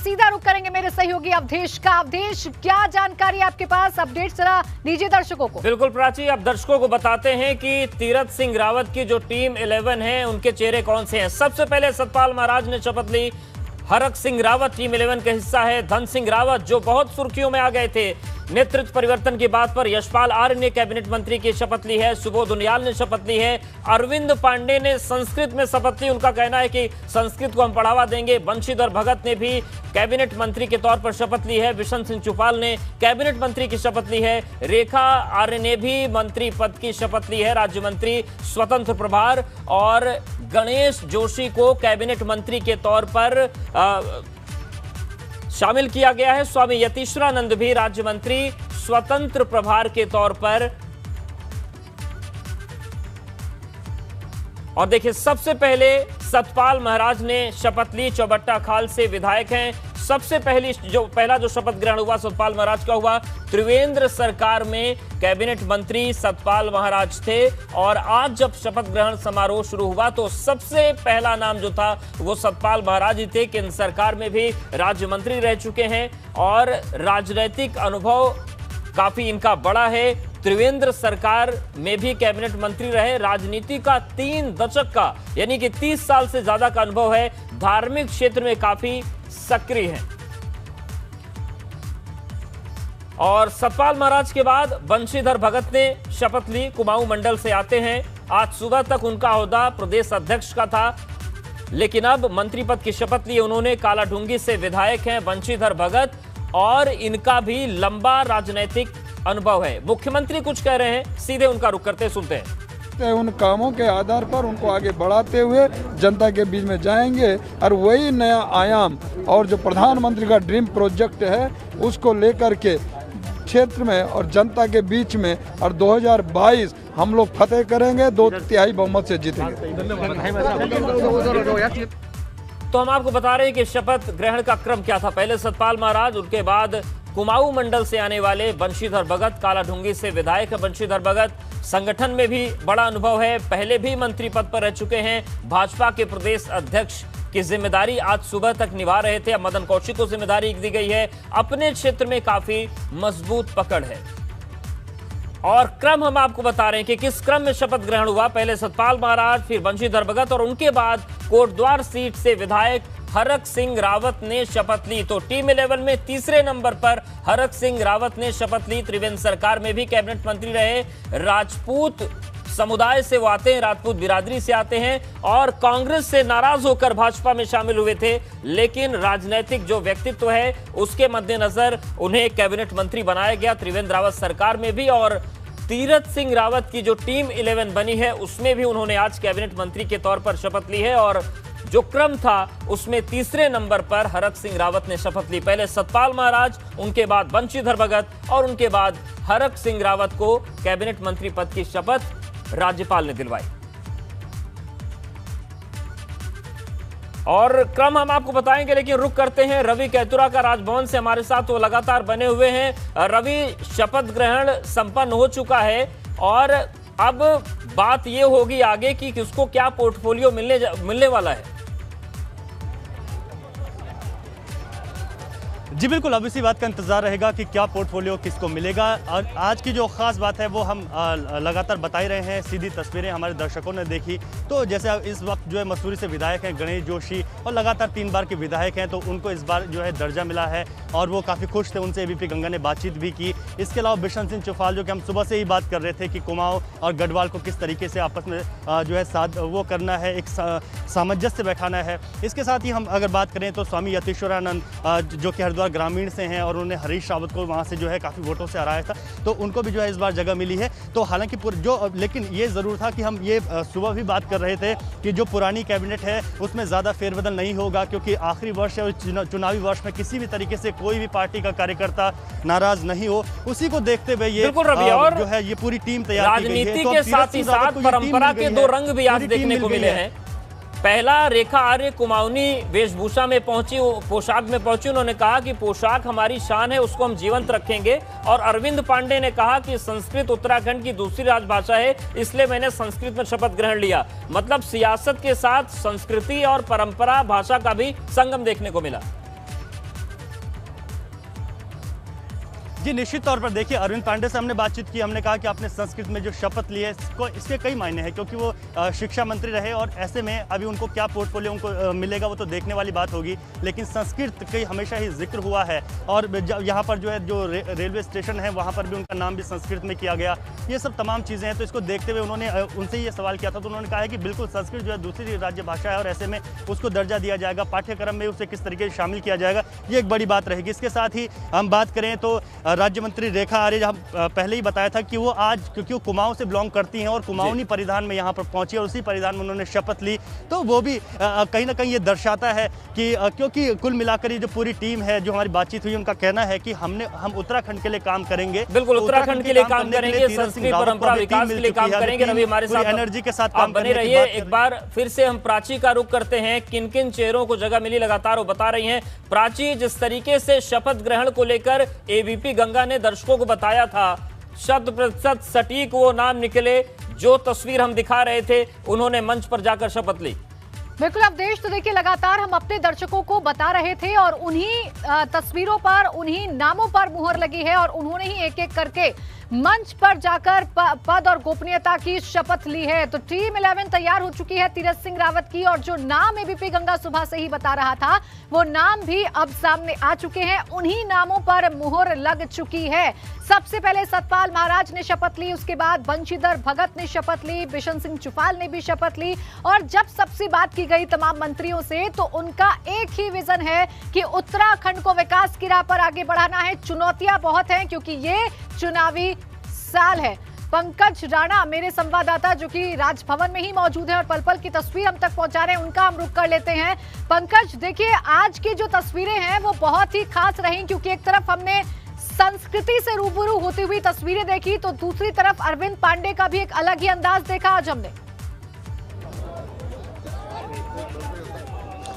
सीधा रुख करेंगे मेरे सहयोगी अवधेश का। अवधेश, क्या जानकारी आपके पास? अपडेट जरा दीजिए दर्शकों को। बिल्कुल प्राची, अब दर्शकों को बताते हैं कि तीरथ सिंह रावत की जो टीम 11 है उनके चेहरे कौन से हैं। सबसे पहले सतपाल महाराज ने शपथ ली। हरक सिंह रावत टीम 11 का हिस्सा है। धन सिंह रावत जो बहुत सुर्खियों में आ गए थे नेतृत्व परिवर्तन की बात पर, यशपाल आर्य ने कैबिनेट मंत्री की शपथ ली है। सुबोध उनियाल ने शपथ ली है। अरविंद पांडे ने संस्कृत में शपथ ली। उनका कहना है कि संस्कृत को हम बढ़ावा देंगे। बंशीधर भगत ने भी कैबिनेट मंत्री के तौर पर शपथ ली है। बिशन सिंह चुफाल ने कैबिनेट मंत्री की शपथ ली है। रेखा आर्य ने भी मंत्री पद की शपथ ली है, राज्य मंत्री स्वतंत्र प्रभार। और गणेश जोशी को कैबिनेट मंत्री के तौर पर शामिल किया गया है। स्वामी यतीश्वरानंद भी राज्य मंत्री स्वतंत्र प्रभार के तौर पर। और देखिए, सबसे पहले सतपाल महाराज ने शपथ ली। चौबट्टा खाल से विधायक हैं। सबसे पहला जो शपथ ग्रहण हुआ सतपाल महाराज का हुआ। त्रिवेंद्र सरकार में कैबिनेट मंत्री सतपाल महाराज थे। और आज जब शपथ ग्रहण समारोह शुरू हुआ तो सबसे पहला नाम जो था वो सतपाल महाराज ही थे। केंद्र सरकार में भी राज्य मंत्री रह चुके हैं और राजनीतिक अनुभव काफी इनका बड़ा है। त्रिवेंद्र सरकार में भी कैबिनेट मंत्री रहे। राजनीति का 3 दशक का यानी कि 30 साल से ज्यादा का अनुभव है। धार्मिक क्षेत्र में काफी सक्रिय हैं। और सतपाल महाराज के बाद बंशीधर भगत ने शपथ ली। कुमाऊं मंडल से आते हैं। आज सुबह तक उनका ओहदा प्रदेश अध्यक्ष का था, लेकिन अब मंत्री पद की शपथ ली उन्होंने। कालाढूंगी से विधायक हैं बंशीधर भगत और इनका भी लंबा राजनीतिक अनुभव है। मुख्यमंत्री कुछ कह रहे हैं, सीधे उनका रुख करते सुनते हैं। उन कामों के आधार पर उनको आगे बढ़ाते हुए जनता के बीच में जाएंगे और वही नया आयाम और जो प्रधानमंत्री का ड्रीम प्रोजेक्ट है उसको लेकर के क्षेत्र में और जनता के बीच में और 2022 हम लोग फतेह करेंगे, 2/3 बहुमत से जीतेंगे। तो हम आपको बता रहे हैं कि शपथ ग्रहण का क्रम क्या था। पहले सतपाल महाराज, उनके बाद कुमाऊं मंडल से आने वाले बंशीधर भगत। कालाढूंगी से विधायक है बंशीधर भगत। संगठन में भी बड़ा अनुभव है, पहले भी मंत्री पद पर रह चुके हैं। भाजपा के प्रदेश अध्यक्ष की जिम्मेदारी आज सुबह तक निभा रहे थे। अब मदन कौशिक को जिम्मेदारी दी गई है। अपने क्षेत्र में काफी मजबूत पकड़ है। और क्रम हम आपको बता रहे हैं कि किस क्रम में शपथ ग्रहण हुआ। पहले सतपाल महाराज, फिर बंशीधर भगत और उनके बाद कोटद्वार सीट से विधायक हरक सिंह रावत ने शपथ ली। तो टीम 11 में तीसरे नंबर पर हरक सिंह रावत ने शपथ ली। त्रिवेंद्र सरकार में भी कैबिनेट मंत्री रहे। राजपूत समुदाय से वो आते हैं, राजपूत बिरादरी से आते हैं और कांग्रेस से नाराज होकर भाजपा में शामिल हुए थे। लेकिन राजनीतिक जो व्यक्तित्व है उसके मद्देनजर उन्हें कैबिनेट मंत्री बनाया गया त्रिवेंद्र रावत सरकार में भी। और तीरथ सिंह रावत की जो टीम 11 बनी है उसमें भी उन्होंने आज कैबिनेट मंत्री के तौर पर शपथ ली है। और जो क्रम था उसमें तीसरे नंबर पर हरक सिंह रावत ने शपथ ली। पहले सतपाल महाराज, उनके बाद बंशीधर भगत और उनके बाद हरक सिंह रावत को कैबिनेट मंत्री पद की शपथ राज्यपाल ने दिलवाई। और क्रम हम आपको बताएंगे, लेकिन रुक करते हैं रवि कैतुरा का राजभवन से हमारे साथ, वो लगातार बने हुए हैं। रवि, शपथ ग्रहण संपन्न हो चुका है और अब बात ये होगी आगे कि किसको क्या पोर्टफोलियो मिलने वाला है। जी बिल्कुल, अब इसी बात का इंतजार रहेगा कि क्या पोर्टफोलियो किसको मिलेगा। और आज की जो खास बात है वो हम लगातार बता ही रहे हैं। सीधी तस्वीरें हमारे दर्शकों ने देखी तो जैसे इस वक्त जो है मसूरी से विधायक हैं गणेश जोशी और लगातार 3 बार के विधायक हैं, तो उनको इस बार जो है दर्जा मिला है और वो काफ़ी खुश थे। उनसे एबीपी गंगा ने बातचीत भी की। इसके अलावा बिशन सिंह चुफाल, जो कि हम सुबह से ही बात कर रहे थे कि कुमाऊं और गढ़वाल को किस तरीके से आपस में जो है साथ वो करना है, एक सामंजस्य बैठाना है। इसके साथ ही हम अगर बात करें तो स्वामी यतीश्वरानंद जो कि हरिद्वार ग्रामीण से हैं और उन्होंने हरीश रावत को वहाँ से जो है काफ़ी वोटों से हराया था, तो उनको भी जो है इस बार जगह मिली है। तो हालांकि लेकिन ये ज़रूर था कि हम ये सुबह भी बात कर रहे थे कि जो पुरानी कैबिनेट है उसमें ज़्यादा फेरबदल नहीं होगा, क्योंकि आखिरी वर्ष है और चुनावी वर्ष में किसी भी तरीके से कोई भी पार्टी का कार्यकर्ता नाराज नहीं हो, उसी को देखते हुए ये जो है ये पूरी टीम तैयार की गई है। राजनीति के साथ ही साथ परंपरा के 2 रंग भी आज देखने को मिले हैं। पहला, रेखा आर्य कुमाऊनी वेशभूषा में पहुंची, पोशाक में पहुंची। उन्होंने कहा कि पोशाक हमारी शान है, उसको हम जीवंत रखेंगे। और अरविंद पांडे ने कहा कि संस्कृत उत्तराखंड की दूसरी राजभाषा है, इसलिए मैंने संस्कृत में शपथ ग्रहण लिया। मतलब सियासत के साथ संस्कृति और परंपरा भाषा का भी संगम देखने को मिला। जी निश्चित तौर पर देखिए, अरविंद पांडे से हमने बातचीत की, हमने कहा कि आपने संस्कृत में जो शपथ ली है इसके कई मायने हैं, क्योंकि वो शिक्षा मंत्री रहे और ऐसे में अभी उनको क्या पोर्टफोलियो उनको मिलेगा वो तो देखने वाली बात होगी, लेकिन संस्कृत का हमेशा ही जिक्र हुआ है। और यहाँ पर जो है जो रेलवे स्टेशन है वहाँ पर भी उनका नाम भी संस्कृत में किया गया। ये सब तमाम चीज़ें हैं, तो इसको देखते हुए उन्होंने उनसे ये सवाल किया था, तो उन्होंने कहा है कि बिल्कुल संस्कृत जो है दूसरी राज्य भाषा है और ऐसे में उसको दर्जा दिया जाएगा, पाठ्यक्रम में उसे किस तरीके से शामिल किया जाएगा, ये एक बड़ी बात रहेगी। इसके साथ ही हम बात करें तो राज्य मंत्री रेखा आर्य, हम पहले ही बताया था कि वो आज क्योंकि वो कुमाऊं से बिलोंग करती हैं और कुमाऊनी परिधान में यहाँ पर पहुंची और उसी परिधान में उन्होंने शपथ ली, तो वो भी कहीं ना कहीं ये दर्शाता है कि क्योंकि कुल मिलाकर ये जो पूरी टीम है, जो हमारी बातचीत हुई, उनका कहना है कि हम उत्तराखंड के लिए काम करेंगे। बिल्कुल, उत्तराखंड के लिए काम करेंगे, संस्कृति परंपरा विकास के लिए काम करेंगे। रवि हमारे साथ एनर्जी के साथ काम बने रहिए। एक बार फिर से हम प्राची का रुख करते हैं, किन किन चेहरों को जगह मिली लगातार वो बता रही हैं। प्राची, जिस तरीके से शपथ ग्रहण को लेकर एबीपी गंगा ने दर्शकों को बताया था, 100% सटीक वो नाम निकले, जो तस्वीर हम दिखा रहे थे, उन्होंने मंच पर जाकर शपथ ली। बिल्कुल अवधेश, तो देखिए लगातार हम अपने दर्शकों को बता रहे थे और उन्हीं तस्वीरों पर, उन्हीं नामों पर मुहर लगी है और उन्होंने ही एक एक करके मंच पर जाकर पद और गोपनीयता की शपथ ली है। तो टीम 11 तैयार हो चुकी है तीरथ सिंह रावत की, और जो नाम एबीपी गंगा सुबह से ही बता रहा था वो नाम भी अब सामने आ चुके हैं, उन्हीं नामों पर मुहर लग चुकी है। सबसे पहले सतपाल महाराज ने शपथ ली, उसके बाद बंशीधर भगत ने शपथ ली, बिशन सिंह चुफाल ने भी शपथ ली। और जब सबसे बात की गई तमाम मंत्रियों से तो उनका एक ही विजन है कि उत्तराखंड को विकास की राह पर आगे बढ़ाना है। चुनौतियां बहुत हैं क्योंकि ये चुनावी साल है। पंकज राणा मेरे संवाददाता जो कि राजभवन में ही मौजूद है और पल पल की तस्वीर हम तक पहुंचा रहे हैं, उनका हम रुख कर लेते हैं। पंकज, देखिए आज की जो तस्वीरें हैं वो बहुत ही खास रही, क्योंकि एक तरफ हमने संस्कृति से रूबरू होती हुई तस्वीरें देखी तो दूसरी तरफ अरविंद पांडे का भी एक अलग ही अंदाज देखा आज हमने।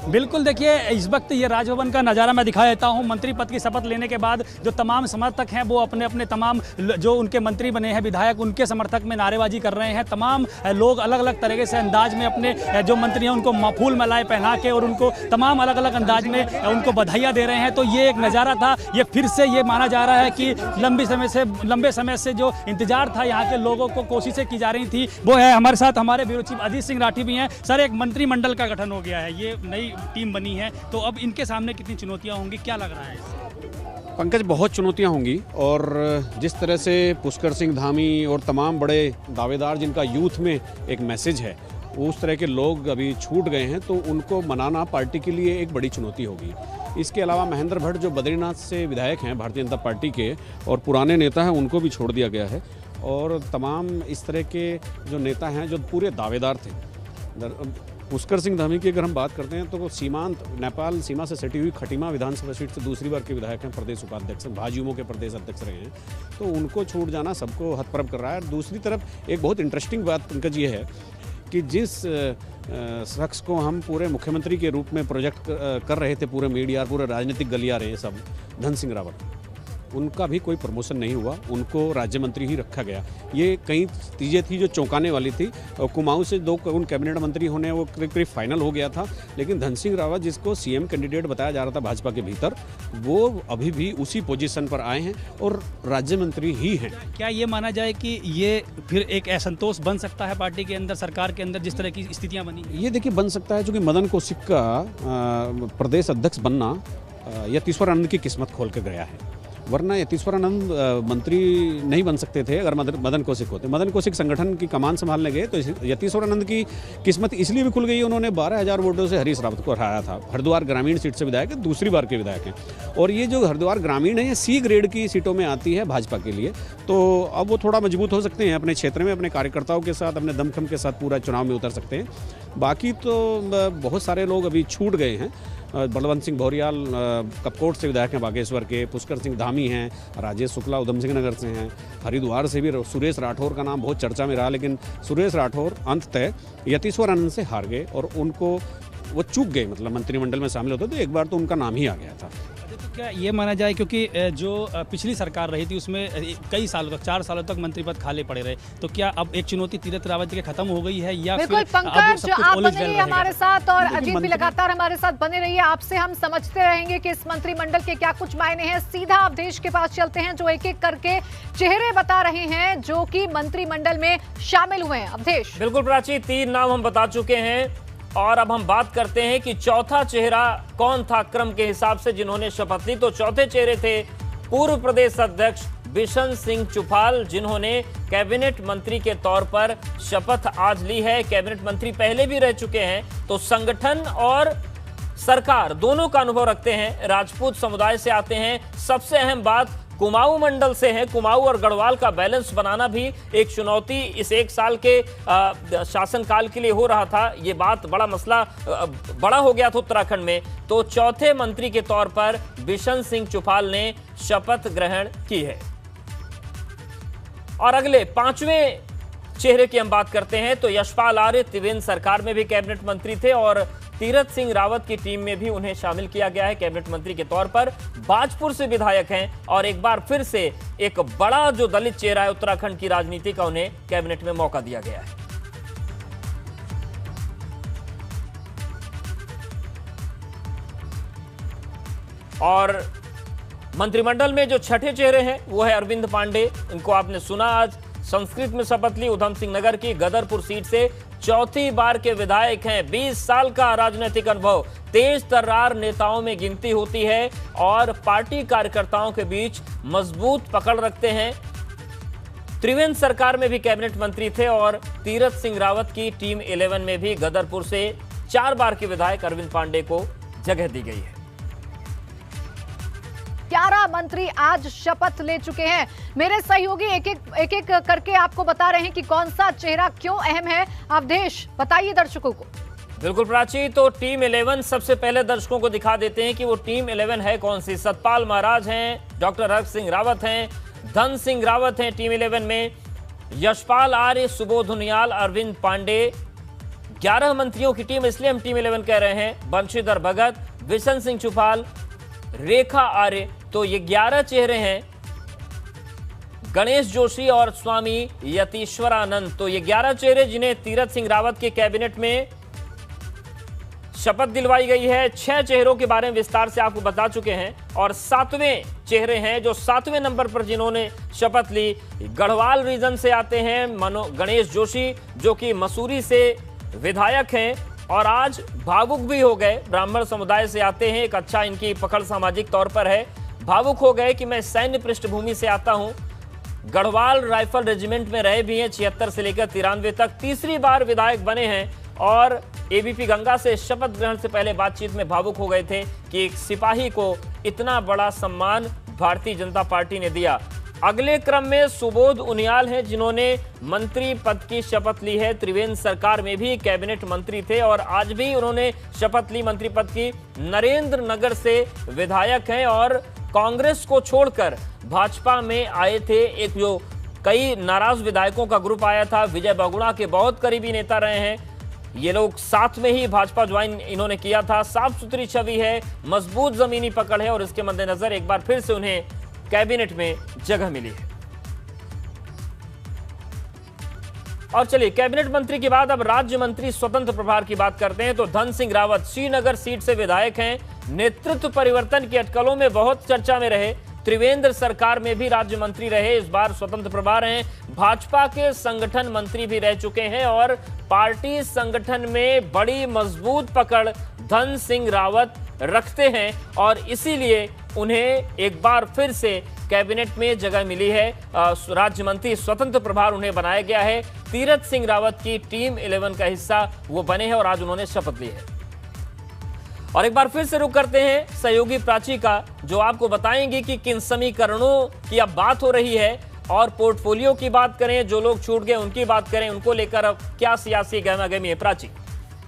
बिल्कुल, देखिए इस वक्त ये राजभवन का नज़ारा मैं दिखा देता हूँ। मंत्री पद की शपथ लेने के बाद जो तमाम समर्थक हैं वो अपने अपने तमाम जो उनके मंत्री बने हैं विधायक, उनके समर्थक में नारेबाजी कर रहे हैं। तमाम लोग अलग अलग तरीके से अंदाज में अपने जो मंत्री हैं उनको फूल मालाएं पहना के और उनको तमाम अलग अलग अंदाज में उनको बधाइयाँ दे रहे हैं। तो ये एक नज़ारा था, ये फिर से ये माना जा रहा है कि लंबे समय से जो इंतजार था यहाँ के लोगों को, कोशिशें की जा रही थी, वो है। हमारे साथ हमारे ब्यूरो चीफ अजीत सिंह राठी भी हैं। सर, एक मंत्रिमंडल का गठन हो गया है, ये नई टीम बनी है, तो अब इनके सामने कितनी चुनौतियां होंगी, क्या लग रहा है? पंकज, बहुत चुनौतियां होंगी, और जिस तरह से पुष्कर सिंह धामी और तमाम बड़े दावेदार जिनका यूथ में एक मैसेज है, उस तरह के लोग अभी छूट गए हैं, तो उनको मनाना पार्टी के लिए एक बड़ी चुनौती होगी। इसके अलावा महेंद्र भट्ट जो बद्रीनाथ से विधायक हैं भारतीय जनता पार्टी के और पुराने नेता हैं, उनको भी छोड़ दिया गया है। और तमाम इस तरह के जो नेता हैं जो पूरे दावेदार थे। पुष्कर सिंह धामी की अगर हम बात करते हैं तो वो सीमांत नेपाल सीमा से सटी हुई खटीमा विधानसभा सीट से दूसरी बार के विधायक हैं, प्रदेश उपाध्यक्ष हैं, भाजयुमो के प्रदेश अध्यक्ष रहे हैं, तो उनको छूट जाना सबको हतप्रभ कर रहा है। दूसरी तरफ एक बहुत इंटरेस्टिंग बात पंकज ये है कि जिस शख्स को हम पूरे मुख्यमंत्री के रूप में प्रोजेक्ट कर रहे थे, पूरे मीडिया, पूरे राजनीतिक गलियारे सब, धन सिंह रावत, उनका भी कोई प्रमोशन नहीं हुआ, उनको राज्य मंत्री ही रखा गया। ये कई चीज़ें थी जो चौंकाने वाली थी, और कुमाऊं से उन कैबिनेट मंत्री होने वो करीब फाइनल हो गया था, लेकिन धन सिंह रावत जिसको सीएम कैंडिडेट बताया जा रहा था भाजपा के भीतर, वो अभी भी उसी पोजीशन पर आए हैं और राज्य मंत्री ही हैं। क्या ये माना जाए कि ये फिर एक असंतोष बन सकता है पार्टी के अंदर, सरकार के अंदर, जिस तरह की स्थितियाँ बनी? ये देखिए बन सकता है, चूँकि मदन कौशिक का प्रदेश अध्यक्ष बनना यतीश्वरानंद की किस्मत खोल के गया है, वरना यतीश्वरानंद मंत्री नहीं बन सकते थे अगर मदन कौशिक होते। मदन कौशिक संगठन की कमान संभालने गए तो यतीश्वरानंद की किस्मत इसलिए भी खुल गई, उन्होंने 12,000 वोटों से हरीश रावत को हराया था। हरिद्वार ग्रामीण सीट से विधायक है, दूसरी बार के विधायक हैं, और ये जो हरिद्वार ग्रामीण है ये सी ग्रेड की सीटों में आती है भाजपा के लिए, तो अब वो थोड़ा मजबूत हो सकते हैं अपने क्षेत्र में, अपने कार्यकर्ताओं के साथ, अपने दमखम के साथ पूरा चुनाव में उतर सकते हैं। बाकी तो बहुत सारे लोग अभी छूट गए हैं। बलवंत सिंह भौरियाल कपकोट से विधायक हैं बागेश्वर के, पुष्कर सिंह धामी हैं, राजेश शुक्ला उधम सिंह नगर से हैं, हरिद्वार से भी सुरेश राठौर का नाम बहुत चर्चा में रहा, लेकिन सुरेश राठौर अंततः यतीश्वरानंद से हार गए और उनको वो चूक गए, मतलब मंत्रिमंडल में शामिल होते तो एक बार तो उनका नाम ही आ गया था। तो क्या ये माना जाए, क्योंकि जो पिछली सरकार रही थी उसमें कई सालों तक 4 सालों तक मंत्री पद खाली पड़े रहे, तो क्या अब एक चुनौती तीरथ रावत के खत्म हो गई है या बिल्कुल फिर पंकज, आप बने रहिए हमारे साथ और क्योंकि अजीत भी लगातार हमारे साथ बने रहिए। आपसे हम समझते रहेंगे कि इस मंत्रिमंडल के क्या कुछ मायने हैं। सीधा अवधेश के पास चलते हैं जो एक एक करके चेहरे बता रहे हैं जो कि मंत्रिमंडल में शामिल हुए हैं। अवधेश। बिल्कुल प्राची, 3 नाम हम बता चुके हैं और अब हम बात करते हैं कि चौथा चेहरा कौन था क्रम के हिसाब से जिन्होंने शपथ ली। तो चौथे चेहरे थे पूर्व प्रदेश अध्यक्ष बिशन सिंह चुफाल, जिन्होंने कैबिनेट मंत्री के तौर पर शपथ आज ली है। कैबिनेट मंत्री पहले भी रह चुके हैं, तो संगठन और सरकार दोनों का अनुभव रखते हैं। राजपूत समुदाय से आते हैं। सबसे अहम बात कुमाऊं मंडल से है। कुमाऊं और गढ़वाल का बैलेंस बनाना भी एक चुनौती इस 1 साल के शासनकाल के लिए हो रहा था। ये बात बड़ा मसला बड़ा हो गया था उत्तराखंड में। तो चौथे मंत्री के तौर पर बिशन सिंह चुफाल ने शपथ ग्रहण की है। और अगले 5वें चेहरे की हम बात करते हैं तो यशपाल आर्य त्रिवेंद्र सरकार में भी कैबिनेट मंत्री थे और तीरथ सिंह रावत की टीम में भी उन्हें शामिल किया गया है कैबिनेट मंत्री के तौर पर। बाजपुर से विधायक हैं और एक बार फिर से एक बड़ा जो दलित चेहरा है उत्तराखंड की राजनीति का, उन्हें कैबिनेट में मौका दिया गया है। और मंत्रिमंडल में जो छठे चेहरे हैं वो है अरविंद पांडे। इनको आपने सुना, आज संस्कृत में शपथ ली। उधम सिंह नगर की गदरपुर सीट से चौथी बार के विधायक हैं। 20 साल का राजनीतिक अनुभव, तेज तर्रार नेताओं में गिनती होती है और पार्टी कार्यकर्ताओं के बीच मजबूत पकड़ रखते हैं। त्रिवेंद्र सरकार में भी कैबिनेट मंत्री थे और तीरथ सिंह रावत की टीम 11 में भी गदरपुर से 4 बार के विधायक अरविंद पांडे को जगह दी गई है। 11 मंत्री आज शपथ ले चुके हैं। मेरे सहयोगी एक एक करके आपको बता रहे हैं कि कौन सा चेहरा क्यों अहम है। अवधेश, बताइए दर्शकों को। बिल्कुल प्राची, तो टीम 11 सबसे पहले दर्शकों को दिखा देते हैं कि वो टीम 11 है कौन सी। सतपाल महाराज हैं, डॉक्टर हर्ष सिंह रावत हैं, धन सिंह रावत हैं टीम 11 में, यशपाल आर्य, सुबोध उनियाल, अरविंद पांडे। 11 मंत्रियों की टीम, इसलिए हम टीम 11 कह रहे हैं। बंशीधर भगत, बिशन सिंह चुफाल, रेखा आर्य। तो ये 11 चेहरे हैं। गणेश जोशी और स्वामी यतीश्वरानंद। तो ये 11 चेहरे जिन्हें तीरथ सिंह रावत के कैबिनेट में शपथ दिलवाई गई है। 6 चेहरों के बारे में विस्तार से आपको बता चुके हैं और 7वें चेहरे हैं जो 7वें नंबर पर जिन्होंने शपथ ली। गढ़वाल रीजन से आते हैं गणेश जोशी, जो कि मसूरी से विधायक हैं और आज भावुक भी हो गए। ब्राह्मण समुदाय से आते हैं, एक अच्छा इनकी पकड़ सामाजिक तौर पर है। भावुक हो गए कि मैं सैन्य पृष्ठभूमि से आता हूं, गढ़वाल राइफल रेजिमेंट में रहे भी हैं 76 से लेकर 93 तक, तीसरी बार विधायक बने हैं और एबीपी गंगा से शपथ ग्रहण से पहले बातचीत में भावुक हो गए थे कि एक सिपाही को इतना बड़ा सम्मान भारतीय जनता पार्टी ने दिया। अगले क्रम में सुबोध उनियाल हैं जिन्होंने मंत्री पद की शपथ ली है। त्रिवेंद्र सरकार में भी कैबिनेट मंत्री थे और आज भी उन्होंने शपथ ली मंत्री पद की। नरेंद्र नगर से विधायक हैं और कांग्रेस को छोड़कर भाजपा में आए थे। एक जो कई नाराज विधायकों का ग्रुप आया था, विजय बहुगुणा के बहुत करीबी नेता रहे हैं। ये लोग साथ में ही भाजपा ज्वाइन इन्होंने किया था। साफ सुथरी छवि है, मजबूत जमीनी पकड़ है और इसके मद्देनजर एक बार फिर से उन्हें कैबिनेट में जगह मिली है। और चलिए, कैबिनेट मंत्री के बाद अब राज्य मंत्री स्वतंत्र प्रभार की बात करते हैं। तो धन सिंह रावत श्रीनगर सीट से विधायक हैं। नेतृत्व परिवर्तन की अटकलों में बहुत चर्चा में रहे। त्रिवेंद्र सरकार में भी राज्य मंत्री रहे, इस बार स्वतंत्र प्रभार हैं। भाजपा के संगठन मंत्री भी रह चुके हैं और पार्टी संगठन में बड़ी मजबूत पकड़ धन सिंह रावत रखते हैं और इसीलिए उन्हें एक बार फिर से कैबिनेट में जगह मिली है। राज्य मंत्री स्वतंत्र प्रभार उन्हें बनाया गया है। तीरथ सिंह रावत की टीम 11 का हिस्सा वो बने हैं और आज उन्होंने शपथ ली है। और एक बार फिर से रुक करते हैं सहयोगी प्राची का, जो आपको बताएंगे कि किन समीकरणों की अब बात हो रही है और पोर्टफोलियो की बात करें, जो लोग छूट गए उनको लेकर अब क्या सियासी गहमागहमी है। प्राची।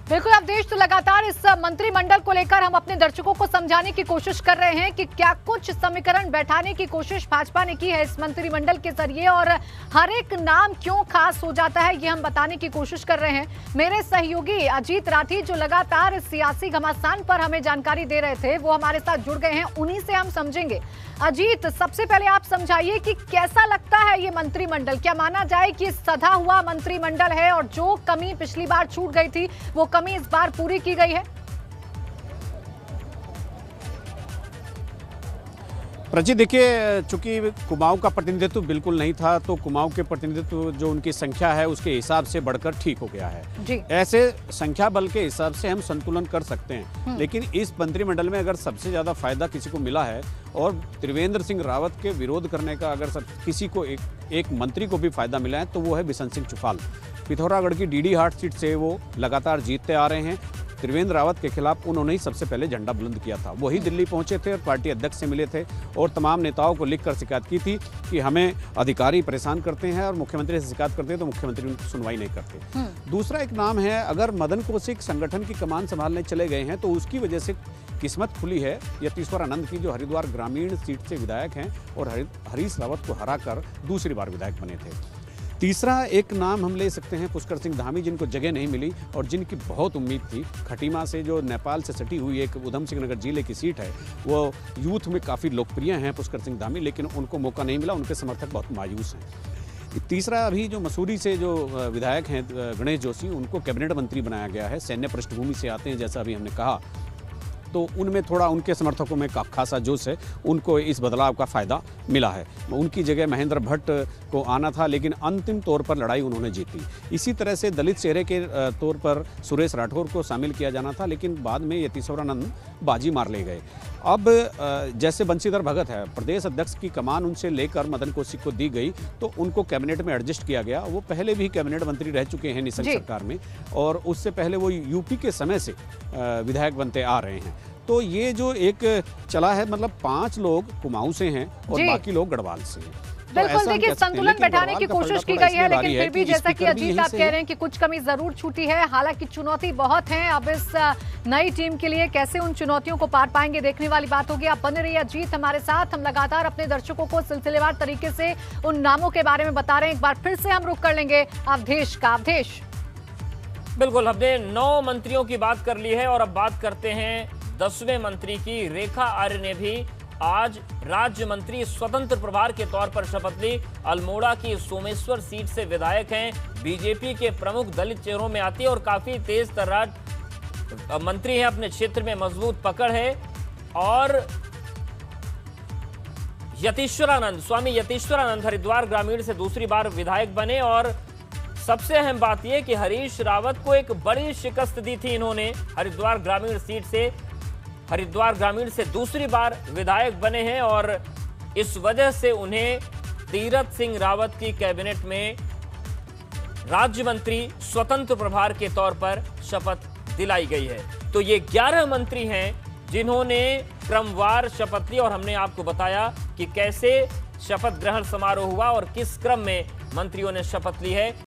बिल्कुल अवधेश, तो लगातार इस मंत्रिमंडल को लेकर हम अपने दर्शकों को समझाने की कोशिश कर रहे हैं कि क्या कुछ समीकरण बैठाने की कोशिश भाजपा ने की है इस मंत्रिमंडल के जरिए और हर एक नाम क्यों खास हो जाता है ये हम बताने की कोशिश कर रहे हैं। मेरे सहयोगी अजीत राठी जो लगातार इस सियासी घमासान पर हमें जानकारी दे रहे थे वो हमारे साथ जुड़ गए हैं, उन्हीं से हम समझेंगे। अजीत, सबसे पहले आप समझाइए कि कैसा लगता है ये मंत्रिमंडल, क्या माना जाए कि सधा हुआ मंत्रिमंडल है और जो कमी पिछली बार छूट गई थी वो कमी इस बार पूरी की गई है? प्रजी, देखिए, चूंकि कुमाऊं का प्रतिनिधित्व बिल्कुल नहीं था तो कुमाऊं के प्रतिनिधित्व जो उनकी संख्या है उसके हिसाब से बढ़कर ठीक हो गया है जी। ऐसे संख्या बल के हिसाब से हम संतुलन कर सकते हैं, लेकिन इस मंत्रिमंडल में अगर सबसे ज़्यादा फायदा किसी को मिला है और त्रिवेंद्र सिंह रावत के विरोध करने का अगर किसी को एक मंत्री को भी फायदा मिला है तो वो है बिशन सिंह चुफाल। पिथौरागढ़ की डीडी हाट सीट से वो लगातार जीतते आ रहे हैं। त्रिवेंद्र रावत के खिलाफ उन्होंने ही सबसे पहले झंडा बुलंद किया था। वही दिल्ली पहुंचे थे और पार्टी अध्यक्ष से मिले थे और तमाम नेताओं को लिखकर शिकायत की थी कि हमें अधिकारी परेशान करते हैं और मुख्यमंत्री से शिकायत करते हैं तो मुख्यमंत्री उनकी सुनवाई नहीं करते। दूसरा एक नाम है, अगर मदन कौशिक संगठन की कमान संभालने चले गए हैं तो उसकी वजह से किस्मत खुली है यतीश्वर आनंद की, जो हरिद्वार ग्रामीण सीट से विधायक हैं और हरीश रावत को हराकर दूसरी बार विधायक बने थे। तीसरा एक नाम हम ले सकते हैं पुष्कर सिंह धामी, जिनको जगह नहीं मिली और जिनकी बहुत उम्मीद थी। खटीमा से जो नेपाल से सटी हुई एक उधम सिंह नगर जिले की सीट है वो यूथ में काफ़ी लोकप्रिय हैं पुष्कर सिंह धामी, लेकिन उनको मौका नहीं मिला, उनके समर्थक बहुत मायूस हैं। तीसरा, अभी जो मसूरी से जो विधायक हैं गणेश जोशी, उनको कैबिनेट मंत्री बनाया गया है। सैन्य पृष्ठभूमि से आते हैं जैसा अभी हमने कहा, तो उनमें थोड़ा उनके समर्थकों में खासा जोश है, उनको इस बदलाव का फ़ायदा मिला है। उनकी जगह महेंद्र भट्ट को आना था लेकिन अंतिम तौर पर लड़ाई उन्होंने जीती। इसी तरह से दलित चेहरे के तौर पर सुरेश राठौर को शामिल किया जाना था लेकिन बाद में यतीश्वरानंद बाजी मार ले गए। अब जैसे बंशीधर भगत है, प्रदेश अध्यक्ष की कमान उनसे लेकर मदन कौशिक को दी गई तो उनको कैबिनेट में एडजस्ट किया गया। वो पहले भी कैबिनेट मंत्री रह चुके हैं निशंक सरकार में और उससे पहले वो यूपी के समय से विधायक बनते आ रहे हैं। तो ये जो एक चला है, मतलब 5 लोग कुमाऊं से हैं और बाकी लोग गढ़वाल से हैं। बिल्कुल, देखिए संतुलन बैठाने की कोशिश की गई है लेकिन फिर भी जैसा कि अजीत आप कह रहे हैं कि कुछ कमी जरूर छूटी है। हालांकि चुनौती बहुत है, अब इस नई टीम के लिए कैसे उन चुनौतियों को पार पाएंगे देखने वाली बात होगी। आप बने रहिए अजीत हमारे साथ, हम लगातार अपने दर्शकों को सिलसिलेवार तरीके से उन नामों के बारे में बता रहे हैं। एक बार फिर से हम रुख कर लेंगे अवधेश का। अवधेश, बिल्कुल, हमने 9 मंत्रियों की बात कर ली है और अब बात करते हैं 10वें मंत्री की। रेखा आर्य ने भी आज राज्य मंत्री स्वतंत्र प्रभार के तौर पर शपथ ली। अल्मोड़ा की सोमेश्वर सीट से विधायक हैं, बीजेपी के प्रमुख दलित चेहरों में आती है और काफी तेज तर्रार मंत्री हैं, अपने क्षेत्र में मजबूत पकड़ है। और यतीश्वरानंद, स्वामी यतीश्वरानंद हरिद्वार ग्रामीण से दूसरी बार विधायक बने और सबसे अहम बात यह कि हरीश रावत को एक बड़ी शिकस्त दी थी इन्होंने। हरिद्वार ग्रामीण से दूसरी बार विधायक बने हैं और इस वजह से उन्हें तीरथ सिंह रावत की कैबिनेट में राज्य मंत्री स्वतंत्र प्रभार के तौर पर शपथ दिलाई गई है। तो ये 11 मंत्री हैं जिन्होंने क्रमवार शपथ ली और हमने आपको बताया कि कैसे शपथ ग्रहण समारोह हुआ और किस क्रम में मंत्रियों ने शपथ ली है।